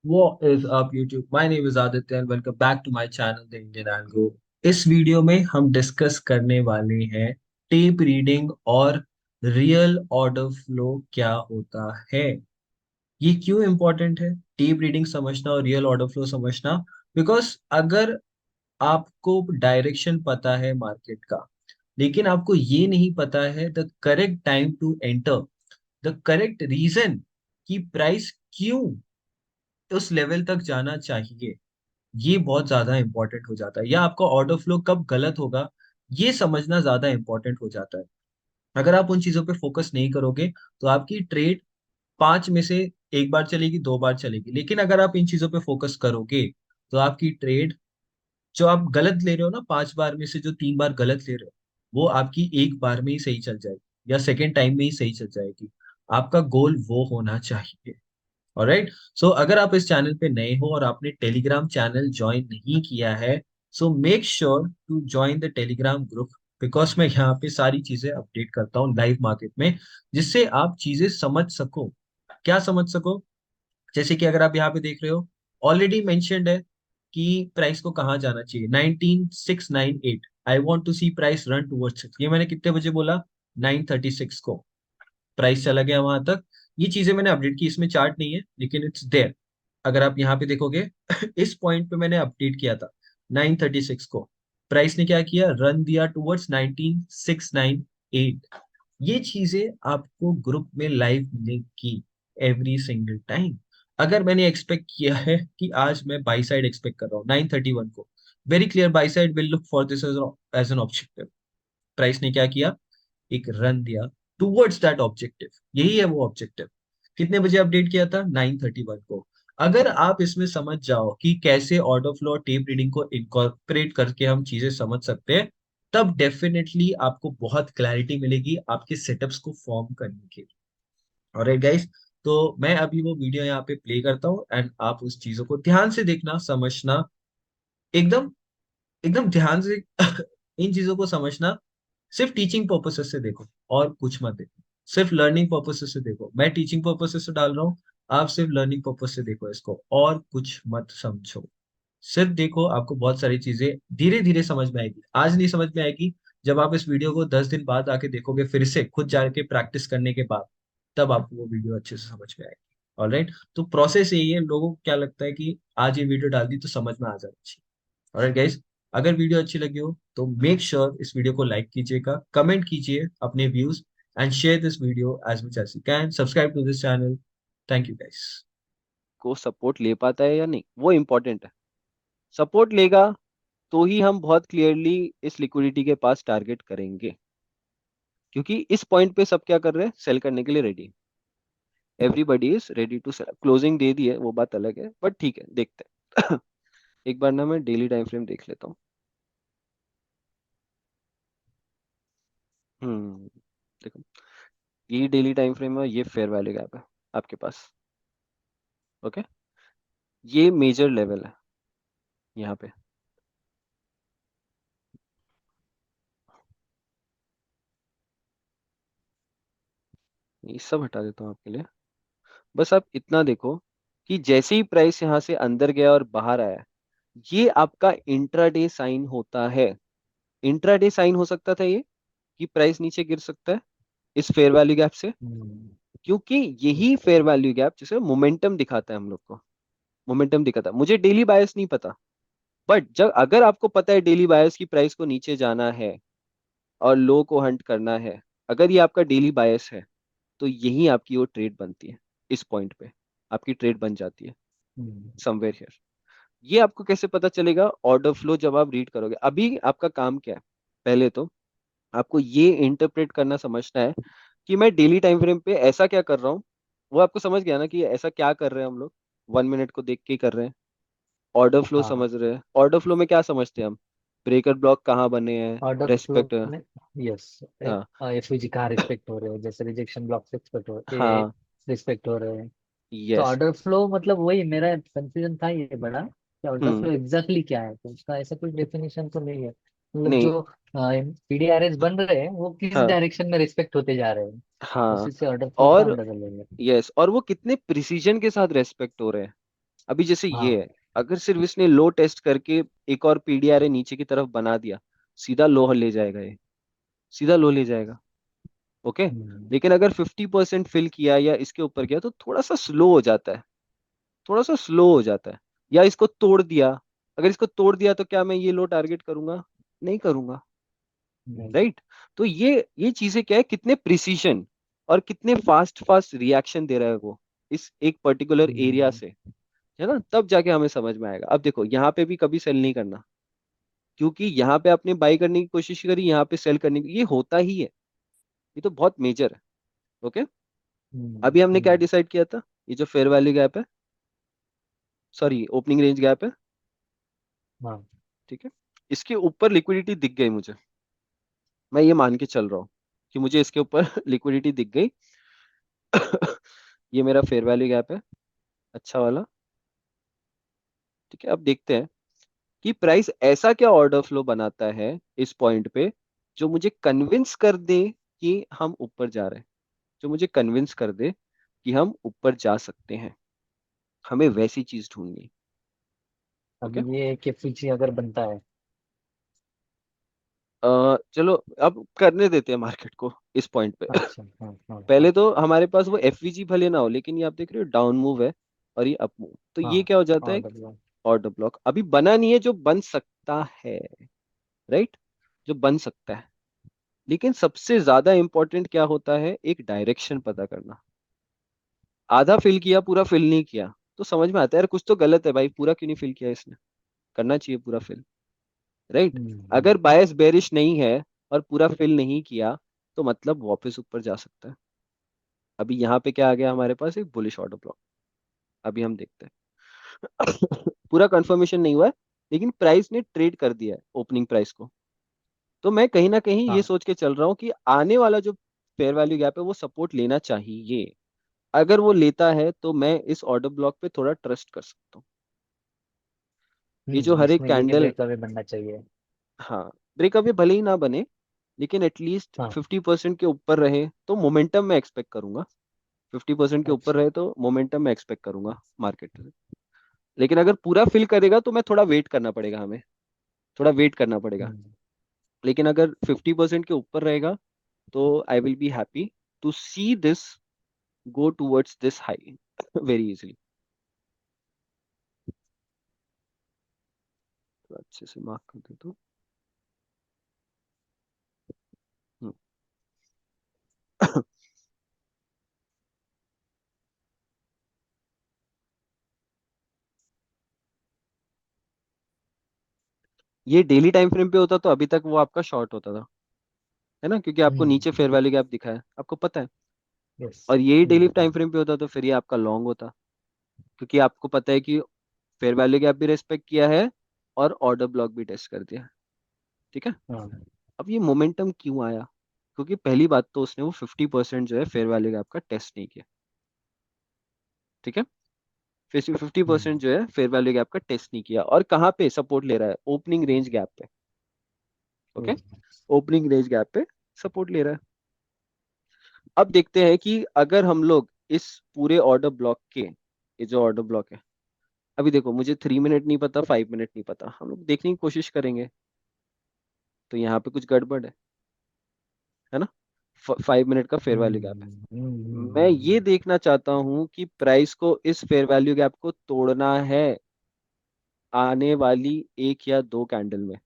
What is up YouTube? My name is Aditya and welcome back to my channel The Indian Algo। इस video में हम discuss करने वाले हैं tape reading और रियल ऑर्डर फ्लो क्या होता है। ये क्यों इम्पोर्टेंट है टेप रीडिंग समझना और रियल ऑर्डर फ्लो समझना? बिकॉज अगर आपको डायरेक्शन पता है मार्केट का, लेकिन आपको ये नहीं पता है the correct time to enter, the correct reason कि प्राइस क्यों उस लेवल तक जाना चाहिए, ये बहुत ज्यादा इंपॉर्टेंट हो जाता है। या आपका ऑर्डर फ्लो कब गलत होगा, ये समझना ज्यादा इंपॉर्टेंट हो जाता है। अगर आप उन चीजों पे फोकस नहीं करोगे तो आपकी ट्रेड पांच में से एक बार चलेगी, दो बार चलेगी। लेकिन अगर आप इन चीजों पे फोकस करोगे तो आपकी ट्रेड, जो आप गलत ले रहे हो ना, पांच बार में से जो तीन बार गलत ले रहे हो, वो आपकी एक बार में ही सही चल जाएगी या सेकेंड टाइम में ही सही चल जाएगी। आपका गोल वो होना चाहिए। ऑलराइट। सो अगर आप इस चैनल पे नए हो और आपने टेलीग्राम चैनल ज्वाइन नहीं किया है, so make sure to join the Telegram group. Because मैं यहाँ पे सारी चीजें अपडेट करता हूँ लाइव मार्केट में, जिससे आप चीजें समझ सको। क्या समझ सको? जैसे कि अगर आप यहाँ पे देख रहे हो, ऑलरेडी मेंशन्ड है कि प्राइस को कहाँ जाना चाहिए, 19698। I want to see price run towards it. ये मैंने कितने बजे बोला? 936 को प्राइस चला गया वहां तक। ये चीजें मैंने अपडेट की, इसमें चार्ट नहीं है लेकिन इट्स देयर। अगर आप यहाँ पे देखोगे इस पॉइंट पे मैंने अपडेट किया था 936 को। प्राइस ने क्या किया? रन दिया टुवर्ड्स 19698। ये चीजें आपको ग्रुप में लाइव मिलेगी एवरी सिंगल टाइम। अगर मैंने एक्सपेक्ट किया है कि आज मैं बाई साइड एक्सपेक्ट कर रहा हूँ 931 को, very clear by side will look for this as an objective. Price ने क्या किया? एक रन दिया टूवर्ड्स दैट ऑब्जेक्टिव। यही है वो ऑब्जेक्टिव। कितने बजे अपडेट किया था? 931 को। अगर आप इसमें समझ जाओ कि कैसे ऑर्डर फ्लो और टेप रीडिंग को इनकॉर्पोरेट करके हम चीजें समझ सकते हैं, तब डेफिनेटली आपको बहुत क्लैरिटी मिलेगी आपके सेटअप्स को फॉर्म करने के लिए। ऑलराइट गाइस, तो मैं अभी वो वीडियो यहाँ पे प्ले करता हूँ एंड आप उस चीजों को ध्यान से देखना, समझना। एकदम एकदम ध्यान से इन चीजों को समझना। सिर्फ टीचिंग पर्पसेस से देखो और कुछ मत देखो। सिर्फ लर्निंग पर्पसेस से देखो। मैं टीचिंग पर्पसेस से डाल रहा हूँ, आप सिर्फ लर्निंग पर्पस से देखो इसको, और कुछ मत समझो। सिर्फ देखो, आपको बहुत सारी चीजें धीरे धीरे समझ में आएगी। आज नहीं समझ में आएगी, जब आप इस वीडियो को 10 दिन बाद आके देखोगे फिर से खुद जाके प्रैक्टिस करने के बाद, तब आपको वो वीडियो अच्छे से समझ में आएगी। ऑलराइट। तो प्रोसेस यही है। लोगों को क्या लगता है कि आज ये वीडियो डाल दी तो समझ में आ जाना चाहिए। ऑलराइट गाइस, अगर वीडियो अच्छी लगी हो तो मेक श्योर इस वीडियो को लाइक कीजिएगा, कमेंट कीजिए अपने views, and share this video as much as you can. Subscribe to this channel. Thank you guys. को सपोर्ट ले पाता है या नहीं, वो इम्पोर्टेंट है। सपोर्ट लेगा तो ही हम बहुत क्लियरली इस लिक्विडिटी के पास टारगेट करेंगे, क्योंकि इस पॉइंट पे सब क्या कर रहे हैं, सेल करने के लिए ready. Everybody is ready to sell. Closing दे दी है, वो बात अलग है, बट ठीक है, देखते हैं। एक बार ना मैं डेली टाइम फ्रेम देख लेता हूँ। देखो, ये डेली टाइम फ्रेम है, ये फेयर वैल्यू गैप है आपके पास। ओके, ये मेजर लेवल है यहाँ पे। ये सब हटा देता हूँ आपके लिए। बस आप इतना देखो कि जैसे ही प्राइस यहाँ से अंदर गया और बाहर आया, ये आपका इंट्राडे साइन होता है। इंट्राडे साइन हो सकता था ये, कि प्राइस नीचे गिर सकता है इस फेयर वैल्यू गैप से, हम्म। क्योंकि यही फेयर वैल्यू गैप जिसे मोमेंटम दिखाता है हम लोग को। मोमेंटम दिखाता है। मुझे डेली बायस नहीं पता, बट जब अगर आपको पता है डेली बायस की प्राइस को नीचे जाना है और लो को हंट करना है, अगर ये आपका डेली बायस है, तो यही आपकी वो ट्रेड बनती है। इस पॉइंट पे आपकी ट्रेड बन जाती है, हम्म। Somewhere here. ये आपको कैसे पता चलेगा? ऑर्डर फ्लो जब आप रीड करोगे। अभी आपका काम क्या है? पहले तो आपको ये इंटरप्रेट करना समझना है कि मैं डेली टाइम फ्रेम पे ऐसा क्या कर रहा हूँ। वो आपको समझ गया ना कि ऐसा क्या कर रहे हैं हम लोग? 1 मिनट को देख के ही कर रहे हैं। ऑर्डर फ्लो हाँ, समझ रहे हैं। ऑर्डर फ्लो में क्या समझते हैं हम? ब्रेकर ब्लॉक कहाँ बने हैं, ऑर्डर फ्लो रेस्पेक्ट। में, यस, हाँ, एफयूजी कहाँ रिस्पेक्ट हो रहे हैं, जैसे रिजेक्शन ब्लॉक हाँ, रिस्पेक्ट हो रहे हैं। तो यस। ऑर्डर फ्लो मतलब वही मेरा कंफ्यूजन था ये बड़ा, कि ऑर्डर हम्म। फ्लो एग्जैक्टली क्या है। तो उसका ऐसा कोई डेफिनेशन तो नहीं है, मतलब नहीं। जो पीडीआरएस बन रहे हैं वो किस हाँ, डायरेक्शन में रिस्पेक्ट होते जा रहे हैं, हाँ। उसी से ऑर्डर फ्लो का और अंदाजा लेंगे। यस, और वो कितने प्रिसीजन के साथ रेस्पेक्ट हो रहे हैं। अभी जैसे ये हाँ। है, अगर सिर्फ इसने लो टेस्ट करके एक और पीडीआरए नीचे की तरफ बना दिया, सीधा लो ले जाएगा ये, सीधा लो ले जाएगा। ओके। हम्म, लेकिन अगर 50% फिल किया या इसके ऊपर किया तो थोड़ा सा स्लो हो जाता है, थोड़ा सा स्लो हो जाता है। या इसको तोड़ दिया, अगर इसको तोड़ दिया तो क्या मैं ये लो टारगेट करूंगा? नहीं करूंगा। नहीं। राइट। तो ये चीजें क्या है, कितने प्रिसीशन और कितने फास्ट फास्ट रिएक्शन दे रहा है वो इस एक पर्टिकुलर एरिया हम्म, से, है ना? तब जाके हमें समझ में आएगा। अब देखो यहाँ पे भी कभी सेल नहीं करना, क्योंकि यहाँ पे आपने बाई करने की कोशिश करी, यहाँ पे सेल करने की, ये होता ही है। ये तो बहुत मेजर है। ओके। हम्म, अभी हमने क्या डिसाइड किया था? ये जो फेयर वैल्यू गैप है, सॉरी ओपनिंग रेंज गैप है, हाँ। ठीक है, इसके ऊपर लिक्विडिटी दिख गई मुझे, मैं ये मान के चल रहा हूँ कि मुझे इसके ऊपर लिक्विडिटी दिख गई। ये मेरा फेयर वैल्यू गैप है, अच्छा वाला। ठीक है, अब देखते हैं कि प्राइस ऐसा क्या ऑर्डर फ्लो बनाता है इस पॉइंट पे जो मुझे कन्विंस कर दे कि हम ऊपर जा रहे हैं, जो मुझे कन्विंस कर दे कि हम ऊपर जा सकते हैं। हमें वैसी चीज ढूंढनी है। अब ओके। ये के पीछे अगर बनता है। चलो अब करने देते हैं मार्केट को इस पॉइंट पे। अच्छा, हाँ हाँ हाँ। पहले तो हमारे पास वो एफवीजी भले ना हो, लेकिन ये आप देख रहे हो डाउन मूव है और ये अप मूव, तो हाँ ये क्या हो जाता है? Order block. ऑर्डर ब्लॉक अभी बना नहीं है, जो बन सकता है। राइट। जो बन सकता है। लेकिन सबसे ज्यादा इंपॉर्टेंट क्या होता है? एक डायरेक्शन पता करना। आधा फिल किया, पूरा फिल नहीं किया, तो समझ में आता है यार कुछ तो गलत है भाई, पूरा क्यों नहीं फिल किया इसने? करना चाहिए पूरा फिल। राइट। हम्म, अगर बायस बेरिश नहीं है और पूरा फिल नहीं किया, तो मतलब वापस ऊपर जा सकता है। अभी यहाँ पे क्या आ गया हमारे पास? एक बुलिश ऑर्डर ब्लॉक। अभी हम देखते हैं। पूरा कंफर्मेशन नहीं हुआ है, लेकिन प्राइस ने ट्रेड कर दिया है ओपनिंग प्राइस को। तो मैं कहीं ना कहीं ये हाँ। सोच के चल रहा हूँ कि आने वाला जो फेयर वैल्यू गैप है वो सपोर्ट लेना चाहिए। अगर वो लेता है तो मैं इस ऑर्डर ब्लॉक पे थोड़ा ट्रस्ट कर सकता हूँ। ये जो हर एक इसमें ये नहीं कैंडल, ब्रेक अवे बनना चाहिए। हाँ, ब्रेकअप ये भले ही ना बने, लेकिन एटलीस्ट हाँ। 50% के ऊपर रहे तो मोमेंटम मैं एक्सपेक्ट करूंगा। 50% के ऊपर अच्छा। रहे तो मोमेंटम मैं एक्सपेक्ट करूंगा मार्केट से। लेकिन अगर पूरा फिल करेगा तो मैं थोड़ा वेट करना पड़ेगा हमें, थोड़ा वेट करना पड़ेगा। हम्म, लेकिन अगर 50% के ऊपर रहेगा तो I will be happy to see this go towards this high very easily. तो अच्छे से मार्क कर दे तो हम्म। ये डेली टाइम फ्रेम पे होता तो अभी तक वो आपका शॉर्ट होता था, है ना? क्योंकि आपको नीचे फेयर वैल्यू गैप दिखा है, आपको पता है। यस। और यही डेली टाइम फ्रेम पे होता तो फिर ये आपका लॉन्ग होता, क्योंकि आपको पता है कि फेयर वैल्यू गैप भी रेस्पेक्ट किया है और ऑर्डर ब्लॉक भी टेस्ट कर दिया। ठीक है। हाँ। अब ये मोमेंटम क्यों आया? क्योंकि पहली बात तो उसने वो 50% जो है फेयर वैल्यू गैप का टेस्ट नहीं किया। ठीक है। 50% हम्म, जो है फेयर वैल्यू गैप का टेस्ट नहीं किया, और कहाँ पे सपोर्ट ले रहा है? ओपनिंग रेंज गैप पे। ओके। हम्म, ओपनिंग रेंज गैप पे सपोर्ट ले रहा है। अब देखते हैं कि अगर हम लोग इस पूरे ऑर्डर ब्लॉक के, ये जो ऑर्डर ब्लॉक है, अभी देखो मुझे 3 मिनट नहीं पता, 5 मिनट नहीं पता, हम लोग देखने की कोशिश करेंगे। तो यहाँ पे कुछ गड़बड़ है ना? 5 मिनट का फेयर वैल्यू गैप है। मैं ये हम्म। देखना चाहता हूँ कि प्राइस को इस फेयर वैल्यू गैप को तोड़ना है आने वाली एक या दो कैंडल में,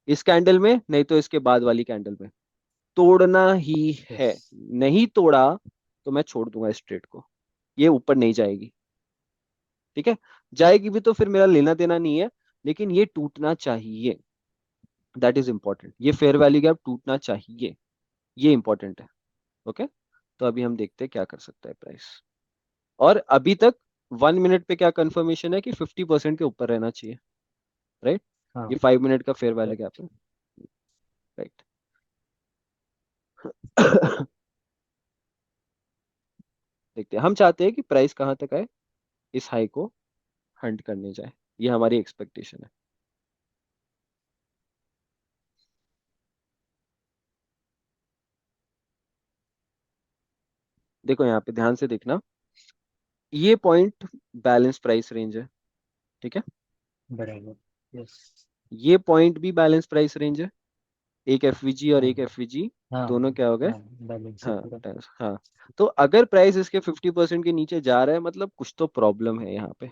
इस कैंडल में नहीं तो इसके बाद वाली कैंडल में, तोड़ना ही यस। है। नहीं तोड़ा तो मैं छोड़ दूंगा इस ट्रेड को, ये ऊपर नहीं जाएगी। ठीक है। जाएगी भी तो फिर मेरा लेना देना नहीं है, लेकिन ये टूटना चाहिए। दैट इज इंपॉर्टेंट, ये फेयर वैल्यू गैप टूटना चाहिए, ये इंपॉर्टेंट है। ओके। तो अभी हम देखते हैं क्या कर सकता है प्राइस। और अभी तक 1 मिनट पे क्या कंफर्मेशन है कि 50% के ऊपर रहना चाहिए। राइट। हाँ। ये 5 मिनट का फेयर वैल्यू correct। गैप है। राइट। देखते हैं, हम चाहते हैं कि प्राइस कहाँ तक आए, इस हाई को हंट करने जाए, ये हमारी एक्सपेक्टेशन है। देखो यहाँ पे ध्यान से देखना, ये पॉइंट बैलेंस प्राइस रेंज है। ठीक है, बराबर। यस। ये पॉइंट भी बैलेंस प्राइस रेंज है। एक एफवीजी और हाँ एक एफवीजी हाँ दोनों क्या हो गए? हाँ, बैलेंस है हाँ पूरा। हाँ। तो अगर प्राइस इसके 50% के नीचे जा रहा है, मतलब कुछ तो प्रॉब्लम है यहाँ पे।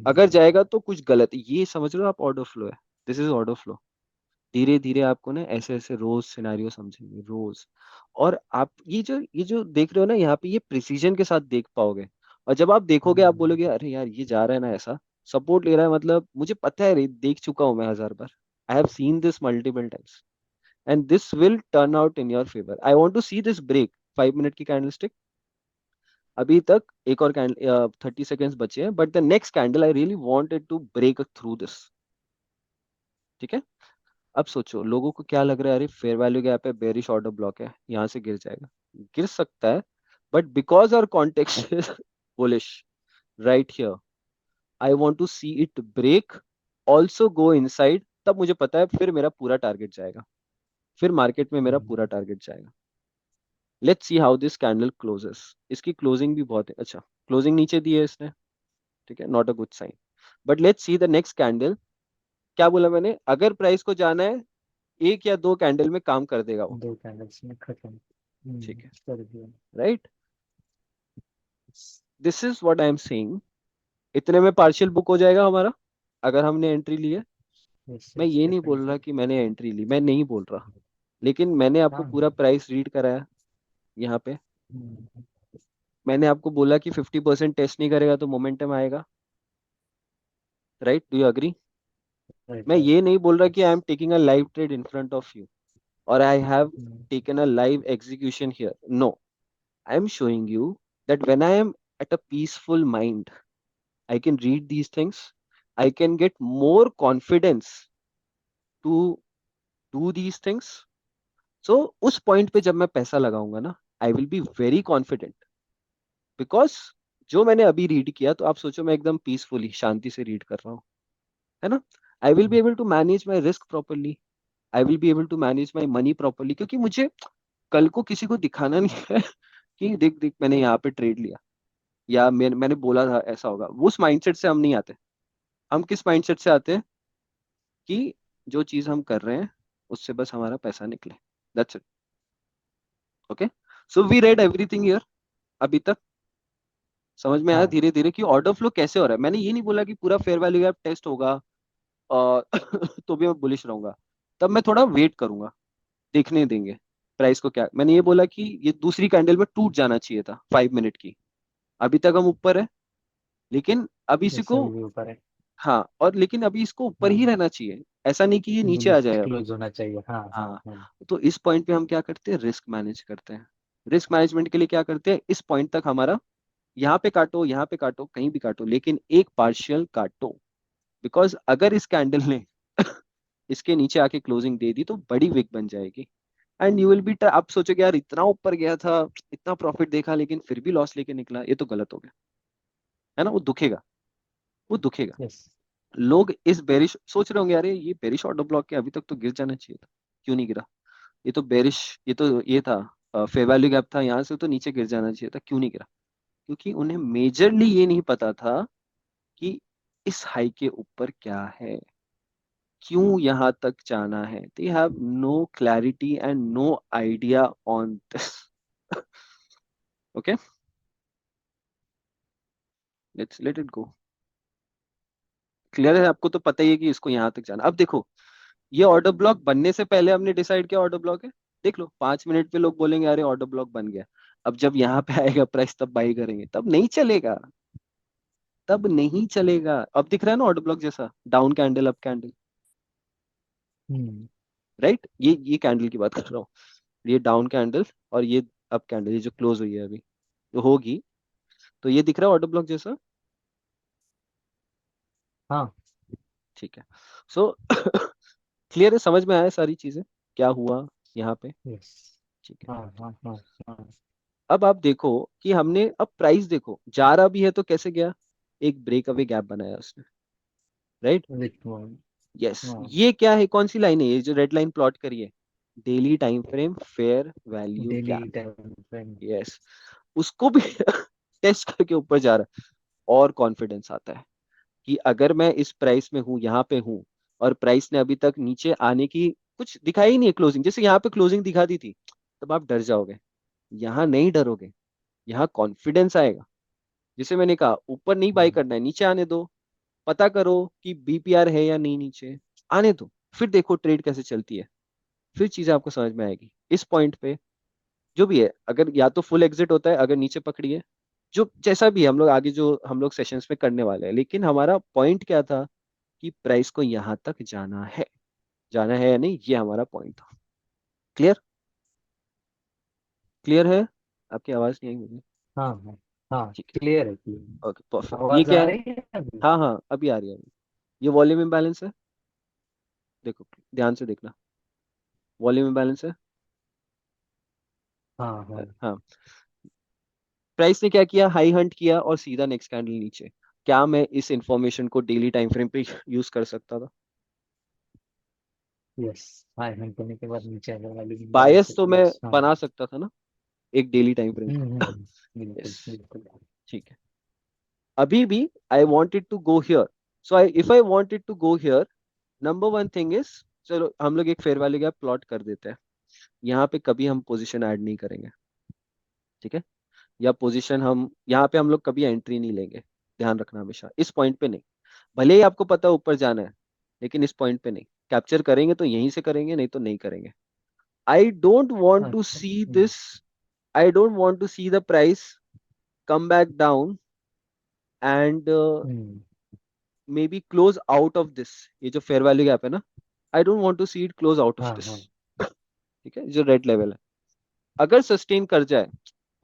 अगर हम्म, जाएगा तो कुछ गलत, ये समझ लो आप, ऑर्डर फ्लो है। This is order flow. धीरे धीरे आपको ना ऐसे ऐसे रोज सिनारियो समझेंगे रोज। और आप ये जो देख रहे हो ना यहाँ पे, ये प्रिसीजन के साथ देख पाओगे। और जब आप देखोगे आप हम्म, बोलोगे अरे यार ये जा रहा है ना ऐसा, सपोर्ट ले रहा है, मतलब मुझे पता है रे, देख चुका हूँ मैं 1000 बार। I have seen this multiple times and this will turn out in your favour. I want to see this break. 5 minute की कैंडलस्टिक, अभी तक एक और कैंडल, 30 सेकेंड्स बचे हैं, but the next candle I really wanted to break through this. ठीक है। अब सोचो लोगों को क्या लग रहा है, अरे फेयर वैल्यू गैप है, बेरिश ऑर्डर ब्लॉक है, यहाँ से गिर जाएगा। गिर सकता है, but because our context is bullish right here, I want to see it break, also go inside, तब मुझे पता है फिर मेरा पूरा टारगेट जाएगा। फिर मार्केट में मेरा पूरा हम्म, टारगेट जाएगा। Let's see how this candle closes. इसकी क्लोजिंग भी बहुत है अच्छा, क्लोजिंग नीचे दी है इसने। ठीक है, not a good sign. But let's see the next candle. क्या बोला मैंने, अगर प्राइस को जाना है, एक या दो कैंडल में काम कर देगा वो। दो कैंडल्स में खत्म। ठीक है, कर दिया। Right. This is what I am saying. इतने में पार्शियल बुक हो जाएगा हमारा, अगर हमने एंट्री ली है। यस मैं यस, ये नहीं बोल रहा डेफिनेटली। कि मैंने एंट्री ली, मैं नहीं बोल रहा, लेकिन मैंने आपको हाँ। पूरा प्राइस रीड कराया यहाँ पे। हम्म, मैंने आपको बोला कि 50% टेस्ट नहीं करेगा तो मोमेंटम आएगा। Right, do you agree? Right मैं राइट। ये नहीं बोल रहा कि yes. I am taking a live trade in front of you, और I have taken a live execution here. No, I am showing you that when I am at a peaceful mind, I can read these things. I can get more confidence to do these things. So उस point पे जब मैं पैसा लगाऊंगा ना, I will be very confident, because जो मैंने अभी रीड किया, तो आप सोचो मैं एकदम पीसफुली शांति से रीड कर रहा हूँ, है ना। I will be able to manage my risk properly. I will be able to manage my money properly, क्योंकि मुझे कल को किसी को दिखाना नहीं है कि देख देख मैंने यहाँ पे ट्रेड लिया, या मैंने बोला था ऐसा होगा। वो उस माइंडसेट से हम नहीं आते। हम किस माइंडसेट से आते हैं कि जो चीज हम कर रहे हैं उससे बस हमारा पैसा निकले। That's it. Okay, so we read everything here. अभी तक समझ में आया हाँ। धीरे धीरे कि ऑर्डर फ्लो कैसे हो रहा है। मैंने ये नहीं बोला कि पूरा फेयर वैल्यू गैप टेस्ट होगा और तो भी मैं बुलिश रहूंगा। तब मैं थोड़ा वेट करूंगा, देखने देंगे प्राइस को। क्या मैंने ये बोला कि ये दूसरी कैंडल में टूट जाना चाहिए था 5 मिनट की। अभी तक हम ऊपर है, लेकिन अभी इसी यस, को, अभी भी ऊपर है। हाँ, और लेकिन अभी इसको ऊपर ही हाँ, रहना चाहिए। ऐसा नहीं कि ये नीचे आ बुलिश जाए अब। क्लोज होना चाहिए। हाँ हाँ हाँ। हाँ। तो इस पॉइंट पे हम क्या करते हैं, रिस्क मैनेज करते हैं। रिस्क मैनेजमेंट के लिए क्या करते हैं, इस पॉइंट तक हमारा, यहाँ पे काटो, यहाँ पे काटो, कहीं भी काटो, लेकिन एक पार्शियल काटो। बिकॉज अगर इस कैंडल ने इसके नीचे आके क्लोजिंग दे दी तो बड़ी विक बन जाएगी। एंड यू विल बी, आप सोचोगे यार इतना ऊपर गया था, इतना प्रॉफिट देखा, लेकिन फिर भी लॉस लेके निकला, ये तो गलत हो गया, है ना। वो दुखेगा, वो दुखेगा। यस। लोग इस बेरिश सोच रहे होंगे, अरे ये बेरिश ऑर्डर ब्लॉक के, अभी तक तो गिर जाना चाहिए था, क्यों नहीं गिरा? ये तो बेरिश, ये तो ये था, फेयर वैल्यू गैप था, यहाँ से तो नीचे गिर जाना चाहिए था, क्यों नहीं गिरा? क्योंकि उन्हें मेजरली ये नहीं पता था कि इस हाई के ऊपर क्या है, क्यों यहाँ तक जाना है। They have no clarity and no idea on this. Okay, let's let it go. Clear है आपको? तो पता ही है कि इसको यहाँ तक जाना। अब देखो, ये ऑर्डर ब्लॉक बनने से पहले हमने डिसाइड किया ऑर्डर ब्लॉक है। देख लो 5 मिनट पे लोग बोलेंगे अरे ऑर्डर ब्लॉक बन गया। अब जब यहाँ पे आएगा प्राइस तब बाई करेंगे, तब नहीं चलेगा, तब नहीं चलेगा। अब दिख रहा है ना ऑर्डर ब्लॉक जैसा, डाउन कैंडल अप कैंडल, हम्म। राइट। ये कैंडल की बात कर रहा हूँ, ये डाउन कैंडल और ये अप कैंडल, ये जो क्लोज हुई है अभी, तो होगी, तो ये दिख रहा है ऑर्डर ब्लॉक जैसा। हाँ। ठीक है, सो क्लियर है, समझ में आया सारी चीजें क्या हुआ यहाँ पे। यस। ठीक है। हाँ हाँ हाँ हाँ। अब आप देखो कि हमने, अब प्राइस देखो जा रहा भी है तो कैसे गया, एक ब्रेक अवे गैप बनाया उसने, राइट। Which one? यस, हाँ, ये क्या है, कौन सी लाइन है ये जो रेड लाइन प्लॉट करी है? Daily time frame fair value daily gap. Time frame. Yes, उसको भी टेस्ट करके ऊपर जा रहा है। और कॉन्फिडेंस आता है कि अगर मैं इस प्राइस में हूँ, यहाँ पे हूँ, और प्राइस ने अभी तक नीचे आने की कुछ दिखाई ही नहीं है क्लोजिंग, जैसे यहाँ पे क्लोजिंग दिखा दी थी, तब आप डर जाओगे। यहाँ नहीं डरोगे, यहाँ कॉन्फिडेंस आएगा। जैसे मैंने कहा, ऊपर नहीं बाई करना है, नीचे आने दो, पता करो कि बीपीआर है या नहीं नीचे, आने दो, फिर देखो ट्रेड कैसे चलती है, फिर चीजें आपको समझ में आएगी। इस पॉइंट पे जो भी है, अगर या तो फुल एग्जिट होता है अगर नीचे पकड़िए, जो जैसा भी है, हम लोग आगे जो हम लोग सेशंस में करने वाले हैं, लेकिन हमारा पॉइंट क्या था कि प्राइस को यहाँ तक जाना है, जाना है या नहीं, ये हमारा पॉइंट था। क्लियर? क्लियर है? आपकी आवाज नहीं आई मुझे। हाँ हाँ हाँ, ठीक है। क्लियर है, क्लियर। Okay perfect. ये आवाज क्या आ है? रही है अभी? हाँ हाँ, अभी आ रही है अभी। ये वॉल्यूम इम्बैलेंस है, देखो ध्यान से देखना, वॉल्यूम इम्बैलेंस है। हाँ हाँ। हाँ। प्राइस ने क्या किया, हाई हंट किया और सीधा नेक्स्ट कैंडल नीचे। क्या मैं इस इंफॉर्मेशन को डेली टाइम फ्रेम पे यूज कर सकता था? यस, हाई हंट करने के बाद नीचे आने वाली बैलेंस बायस तो मैं यस, हाँ। बना सकता था ना, एक डेली टाइम फ्रेम का। बिल्कुल यस। बिल्कुल। ठीक है। अभी भी I wanted to go here, so I if I wanted to go here, number one thing is, चलो हम लोग एक फेयर वैल्यू गैप प्लॉट कर देते हैं। यहाँ पे कभी हम पोजीशन ऐड नहीं करेंगे, ठीक है? या पोजीशन हम यहाँ पे हम लोग कभी एंट्री नहीं लेंगे, ध्यान रखना हमेशा इस पॉइंट पे नहीं। भले ही आपको पता है ऊपर जाना है, लेकिन इस पॉइंट पे नहीं। कैप्चर करेंगे तो यहीं से करेंगे, नहीं तो नहीं करेंगे। आई डोंट वॉन्ट टू अच्छा। See this, I don't want to see the price come back down and hmm, maybe close out of this। ये जो फेयर वैल्यू गैप है ना, I don't want to see it close out of हाँ this. हाँ। ठीक है, जो red level है, अगर सस्टेन कर जाए,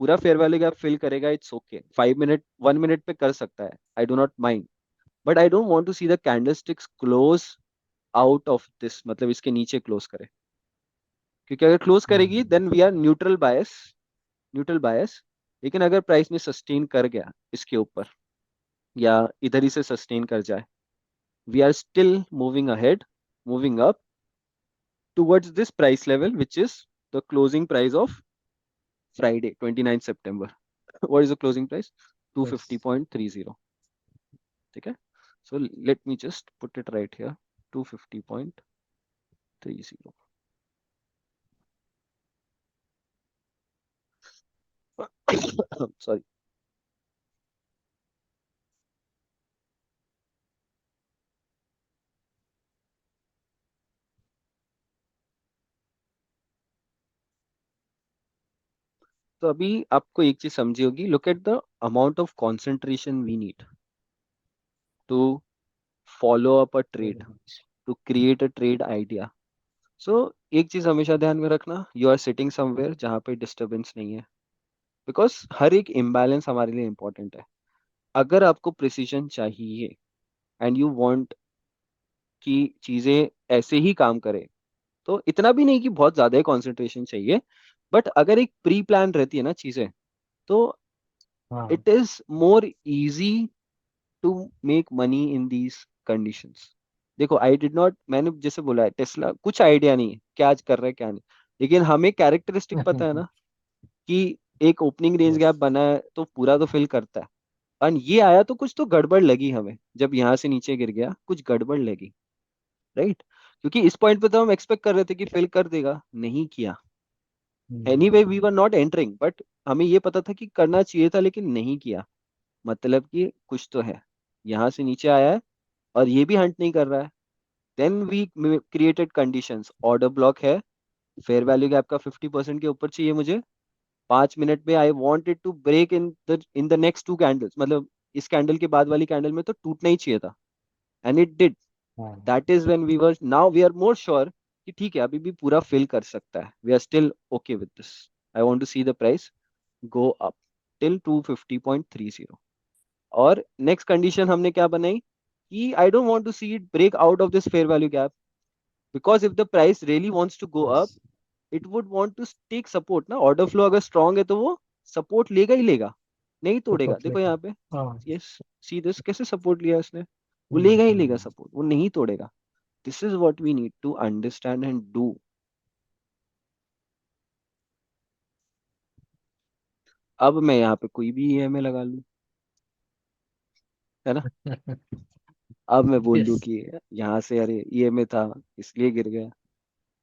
पूरा फेयर वैल्यू गैप फिल करेगा, इट्स ओके, 5 मिनट 1 मिनट पे कर सकता है, I do not mind. But I don't want to see the candlesticks close out of this, मतलब इसके नीचे क्लोज करे, क्योंकि अगर क्लोज करेगी hmm, then we are neutral bias, neutral bias. लेकिन अगर प्राइस ने सस्टेन कर गया इसके ऊपर, या इधर ही से सस्टेन कर जाए, we are still moving ahead, moving up towards this price level, which is the closing price of Friday, 29 September. What is the closing price? Yes. 250.30. ठीक है? So let me just put it right here. 250.30. Sorry. तो अभी आपको एक चीज समझी होगी, look at the amount of concentration we need to follow up a trade, to create a trade idea. So एक चीज हमेशा ध्यान में रखना, यू आर सिटिंग समवेयर जहाँ पे डिस्टरबेंस नहीं है, बिकॉज हर एक इम्बैलेंस हमारे लिए इंपॉर्टेंट है। अगर आपको प्रिसीजन चाहिए एंड यू वांट कि चीजें ऐसे ही काम करें, तो इतना भी नहीं कि बहुत ज्यादा ही कंसंट्रेशन चाहिए, बट अगर एक प्री प्लान रहती है ना चीजें, तो हाँ। It is more easy to make money in these conditions. देखो आई डिड नॉट, मैंने जैसे बोला है, टेस्ला कुछ आइडिया नहीं है क्या आज कर रहा है क्या नहीं, लेकिन हमें कैरेक्टरिस्टिक पता है ना कि एक ओपनिंग रेंज यस। गैप बना है तो पूरा तो फिल करता है। और ये आया तो कुछ तो गड़बड़ लगी हमें, जब यहाँ से नीचे गिर गया कुछ गड़बड़ लगी, राइट? क्योंकि इस पॉइंट पे तो हम एक्सपेक्ट कर रहे थे कि फिल कर देगा, नहीं किया। Anyway we were not entering, but हमें ये पता था कि करना चाहिए था लेकिन नहीं किया, मतलब कि कुछ तो है। यहाँ से नीचे आया है और ये भी हंट नहीं कर रहा है, then we created conditions, order block है, फेयर वैल्यू गैप का 50% के ऊपर चाहिए मुझे, 5 मिनट में I wanted to break in the next two candles, मतलब इस कैंडल के बाद वाली कैंडल में तो टूटना ही चाहिए था, एंड इट डिड। हाँ। That is when we were, now we are more sure कि ठीक है अभी भी पूरा फिल कर सकता है, we are still okay with this. I want to see the price go up till 250.30। और नेक्स्ट कंडीशन हमने क्या बनाई कि I don't want to see it break out of this fair value gap, because if the price really wants to go yes. Up, it would want to take support ना, order flow अगर strong है तो वो support लेगा ही लेगा, नहीं तोड़ेगा। Support देखो लेके। यहाँ पे, हाँ। यस, सी दिस, कैसे सपोर्ट लिया इसने, वो लेगा ही लेगा हम्म। सपोर्ट, वो नहीं तोड़ेगा। This is what we need to understand and do. अब मैं यहाँ पे कोई भी ईएमआई लगा लूं, है ना। अब मैं बोल दूं यस। कि यहाँ से अरे ईएमए था इसलिए गिर गया,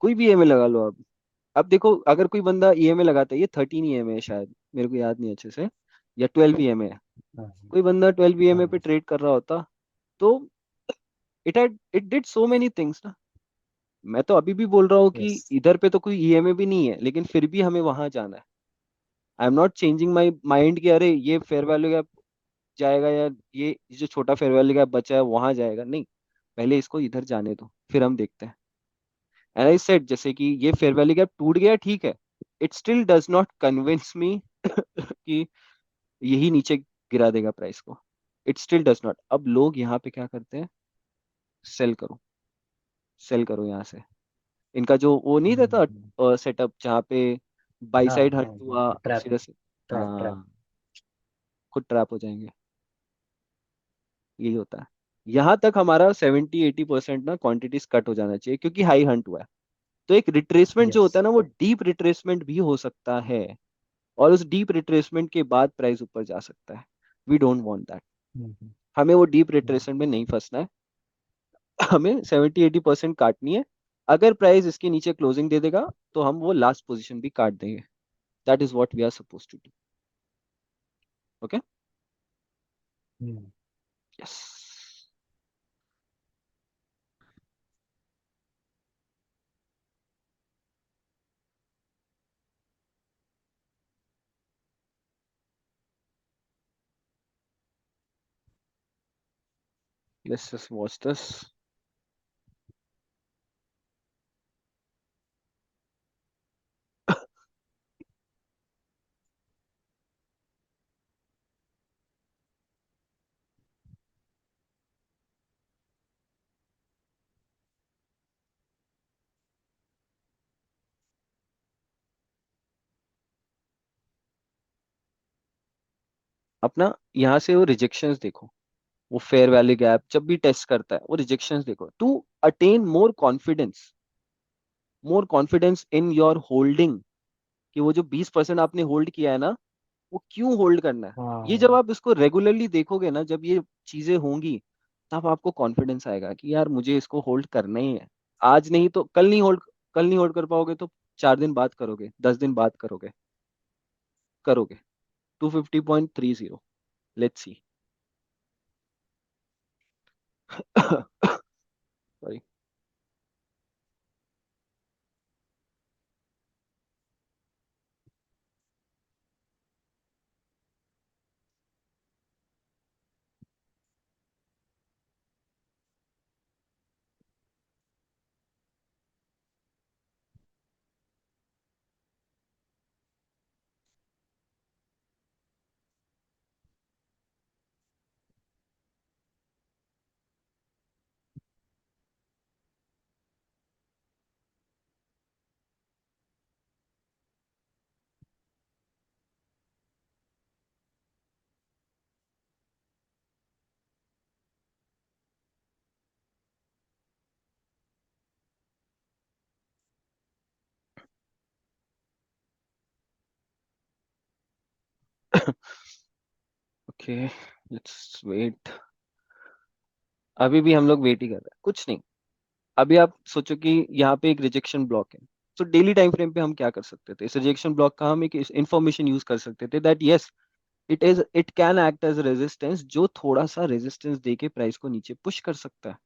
कोई भी ईएमए लगा लो अब। देखो अगर कोई बंदा ईएमए लगाता है, ये 13 ईएमए है शायद, मेरे को याद नहीं अच्छे से, या 12 ईएमए है, हाँ कोई बंदा 12 ईएमए पे हाँ। ट्रेड कर रहा होता तो it did so many things ना। मैं तो अभी भी बोल रहा हूँ कि यस। इधर पे तो कोई ईएमए भी नहीं है, लेकिन फिर भी हमें वहां जाना है। I am not changing my mind कि अरे ये फेयर वैल्यू गैप जाएगा या ये जो छोटा फेयर वैल्यू गैप बचा है वहां जाएगा, नहीं, पहले इसको इधर जाने दो फिर हम देखते हैं। एंड आई सेड जैसे कि ये फेयर वैल्यू गैप टूट गया ठीक है, it still does not convince me कि यही नीचे गिरा देगा प्राइस को। It still does not. अब लोग यहाँ पे क्या करते हैं, सेल करो, सेल करो यहाँ से। इनका जो वो नहीं हम्म, हम्म। रहता सेटअप जहाँ पे बाई हाँ साइड हट हाँ हुआ, हाँ, ट्रैप। सीधा से ट्रैप ट्रैप। हाँ, खुद ट्रैप हो जाएंगे। यही होता है। यहाँ तक हमारा 70-80% ना क्वांटिटीज कट हो जाना चाहिए क्योंकि हाई हंट हुआ है। तो एक रिट्रेसमेंट जो यस। होता है ना, वो डीप रिट्रेसमेंट भी हो सकता है, और उस डीप रिट्रेसमेंट के बाद प्राइस ऊपर जा सकता है। We don't want that. Hmm, हमें वो डीप हम्म, रिट्रेसमेंट में नहीं फंसना है। हमें 70-80% काटनी है। अगर प्राइस इसके नीचे क्लोजिंग दे देगा तो हम वो लास्ट पोजीशन भी काट देंगे। That is what we are suppose to do. Okay. Hmm. Yes. Let's just watch this. अपना यहाँ से वो रिजेक्शंस देखो। वो फेयर वैल्यू गैप जब भी टेस्ट करता है वो रिजेक्शंस देखो to attain more confidence in your holding, कि वो जो 20% आपने होल्ड किया है ना, वो क्यों होल्ड करना है। ये जब हाँ। आप इसको रेगुलरली देखोगे ना, जब ये चीजें होंगी, तब आपको कॉन्फिडेंस आएगा कि यार मुझे इसको होल्ड करना ही है। आज नहीं तो कल नहीं होल्ड, कल नहीं होल्ड कर पाओगे तो 4 दिन बाद करोगे, 10 दिन बाद करोगे, करोगे। 250.30। Let's see. Sorry. Okay, let's wait. अभी भी हम लोग वेट ही कर रहे हैं, कुछ नहीं। अभी आप सोचो कि यहाँ पे एक रिजेक्शन ब्लॉक है। तो डेली टाइम फ्रेम पे हम क्या कर सकते थे, इस रिजेक्शन ब्लॉक का हम एक इंफॉर्मेशन यूज कर सकते थे that yes, it can act as resistance, जो थोड़ा सा रेजिस्टेंस दे के प्राइस को नीचे पुश कर सकता है।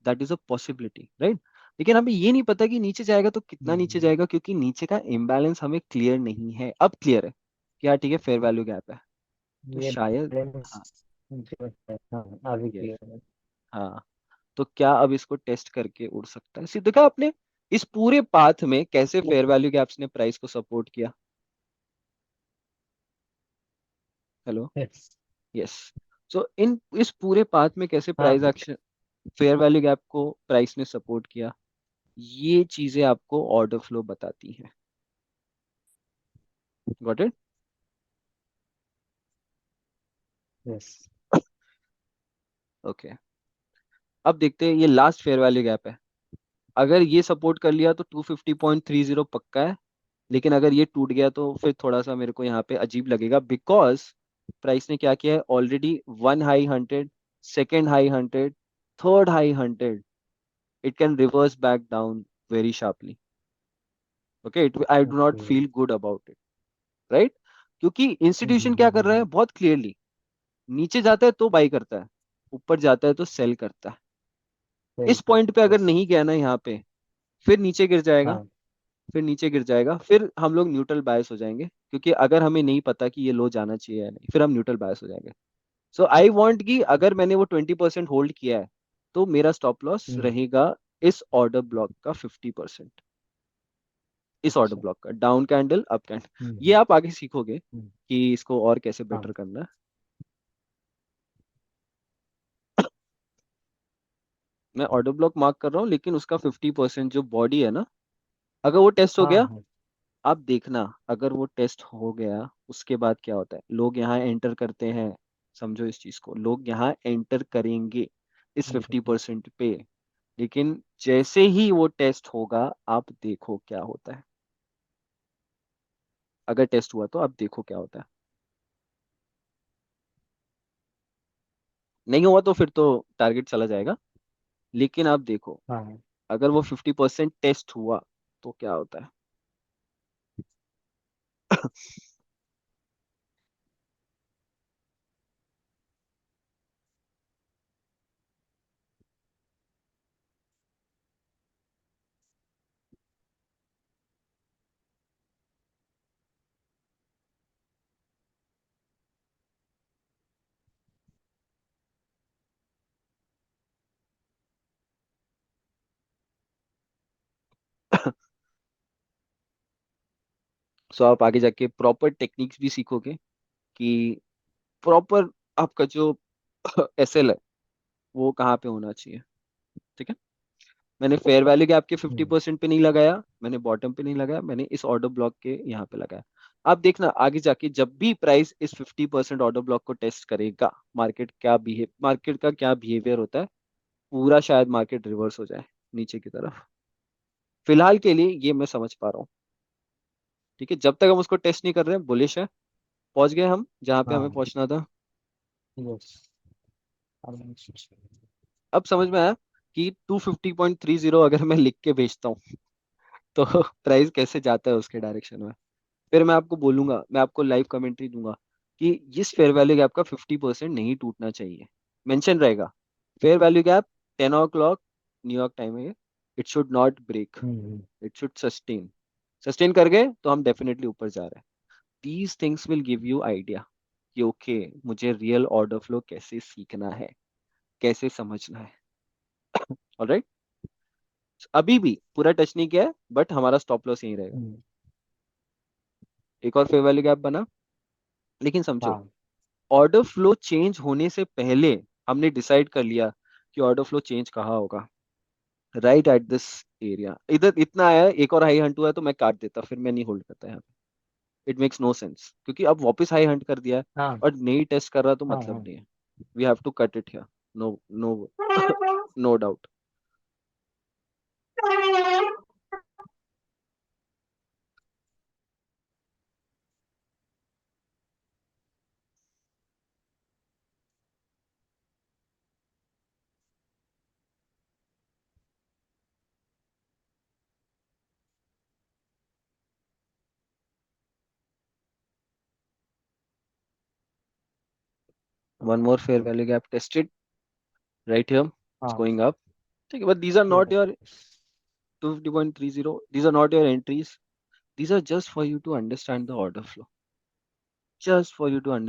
That is a possibility, right. लेकिन हमें ये नहीं पता कि नीचे जाएगा तो कितना नीचे हम्म। जाएगा, क्योंकि नीचे का इम्बैलेंस हमें क्लियर नहीं है। अब क्लियर है कि यार ठीक है फेयर वैल्यू गैप है, तो ये शायद, बैलेंस। हाँ, हाँ, अभी यस, क्लियर है। हाँ। तो क्या अब इसको टेस्ट करके उड़ सकता है। देखा आपने इस पूरे पाथ में कैसे फेयर वैल्यू गैप्स ने प्राइस को सपोर्ट किया। हेलो। यस। यस। सो इन इस पूरे पाथ में कैसे प्राइस हाँ। एक्शन, फेयर वैल्यू गैप को प्राइस ने सपोर्ट किया, ये चीजें आपको ऑर्डर फ्लो बताती हैं। Got it. यस। ओके। अब देखते हैं, ये लास्ट फेयर वैल्यू गैप है। अगर ये सपोर्ट कर लिया तो 250.30 पक्का है। लेकिन अगर ये टूट गया तो फिर थोड़ा सा मेरे को यहाँ पे अजीब लगेगा, बिकॉज प्राइस ने क्या किया है already, one high hunted second high hunted, third high hunted, it can reverse back down very sharply. Okay, I do not okay. feel good about it, right? क्योंकि इंस्टीट्यूशन क्या कर रहा है बहुत क्लियरली, नीचे जाता है तो बाई करता है, ऊपर जाता है तो सेल करता है। सही इस पॉइंट पे करता अगर यस। नहीं गया ना यहाँ पे, फिर नीचे गिर जाएगा, हाँ फिर नीचे गिर जाएगा, फिर हम लोग न्यूट्रल बायस हो जाएंगे, क्योंकि अगर हमें नहीं पता कि ये लो जाना चाहिए या नहीं, फिर हम न्यूट्रल बायस हो जाएंगे। सो आई वांट कि अगर मैंने वो 20% होल्ड किया है, तो मेरा स्टॉप लॉस हम्म, रहेगा इस ऑर्डर ब्लॉक का 50%। इस ऑर्डर अच्छा। ब्लॉक का डाउन कैंडल अप कैंडल, ये हम्म, आप आगे सीखोगे हम्म, कि इसको और कैसे बेटर हाँ करना है। मैं ऑर्डर ब्लॉक मार्क कर रहा हूँ, लेकिन उसका 50% जो बॉडी है ना, अगर वो टेस्ट हो हाँ गया, हाँ। आप देखना, अगर वो टेस्ट हो गया उसके बाद क्या होता है, लोग यहाँ एंटर करते हैं। समझो इस चीज को, लोग यहाँ एंटर करेंगे इस फिफ्टी हम्म, परसेंट पे, लेकिन जैसे ही वो टेस्ट होगा, आप देखो क्या होता है। अगर टेस्ट हुआ तो आप देखो क्या होता है, नहीं हुआ तो फिर तो टारगेट चला जाएगा। लेकिन आप देखो, हाँ अगर वो 50% टेस्ट हुआ तो क्या होता है। सो आप आगे जाके प्रॉपर टेक्निक्स भी सीखोगे कि प्रॉपर आपका जो एसएल है वो कहाँ पे होना चाहिए। ठीक है, मैंने फेयर वैल्यू गैप के फिफ्टी हम्म, परसेंट पे नहीं लगाया, मैंने बॉटम पे नहीं लगाया, मैंने इस ऑर्डर ब्लॉक के यहाँ पे लगाया। आप देखना आगे जाके जब भी प्राइस इस 50% ऑर्डर ब्लॉक को टेस्ट करेगा, मार्केट का क्या बिहेवियर होता है, पूरा शायद मार्केट रिवर्स हो जाए नीचे की तरफ। फिलहाल के लिए ये मैं समझ पा रहा हूँ। ठीक है, जब तक हम उसको टेस्ट नहीं कर रहे हैं, बुलिश है। पहुंच गए हम जहाँ पे हमें हाँ पहुंचना था। यस। अब समझ में आया कि 250.30 अगर मैं लिख के भेजता हूँ तो प्राइस कैसे जाता है उसके डायरेक्शन में। फिर मैं आपको बोलूंगा, मैं आपको लाइव कमेंट्री दूंगा कि इस फेयर वैल्यू गैप का 50% नहीं टूटना चाहिए। मेंशन रहेगा, fair value gap 10 o'clock New York time है, it should not break, hmm, it should sustain. Sustain कर गए तो हम डेफिनेटली ऊपर जा रहे हैं। These things will give you idea कि ओके, मुझे रियल ऑर्डर फ्लो कैसे सीखना है, कैसे समझना है। ऑलराइट, अभी भी पूरा टच नहीं किया है, बट हमारा स्टॉप लॉस यही रहेगा। हम्म, एक और फेयर वैल्यू गैप बना, लेकिन समझो, हाँ ऑर्डर फ्लो चेंज होने से पहले हमने डिसाइड कर लिया कि ऑर्डर फ्लो चेंज कहाँ होगा, राइट एट दिस एरिया। इधर इतना आया है, एक और हाई हंट हुआ है तो मैं काट देता, फिर मैं नहीं होल्ड करता यहाँ पे। इट मेक्स नो सेंस, क्योंकि अब वापस हाई हंट कर दिया है हाँ और नई टेस्ट कर रहा तो हाँ मतलब हाँ। नहीं है। We have to cut it here, no no, no doubt. One more fair value gap tested right here, it's हाँ गोइंग अप। ठीक है, but these are not your 250.30, these are not your entries, these are just for you to understand the order flow, just for you to understand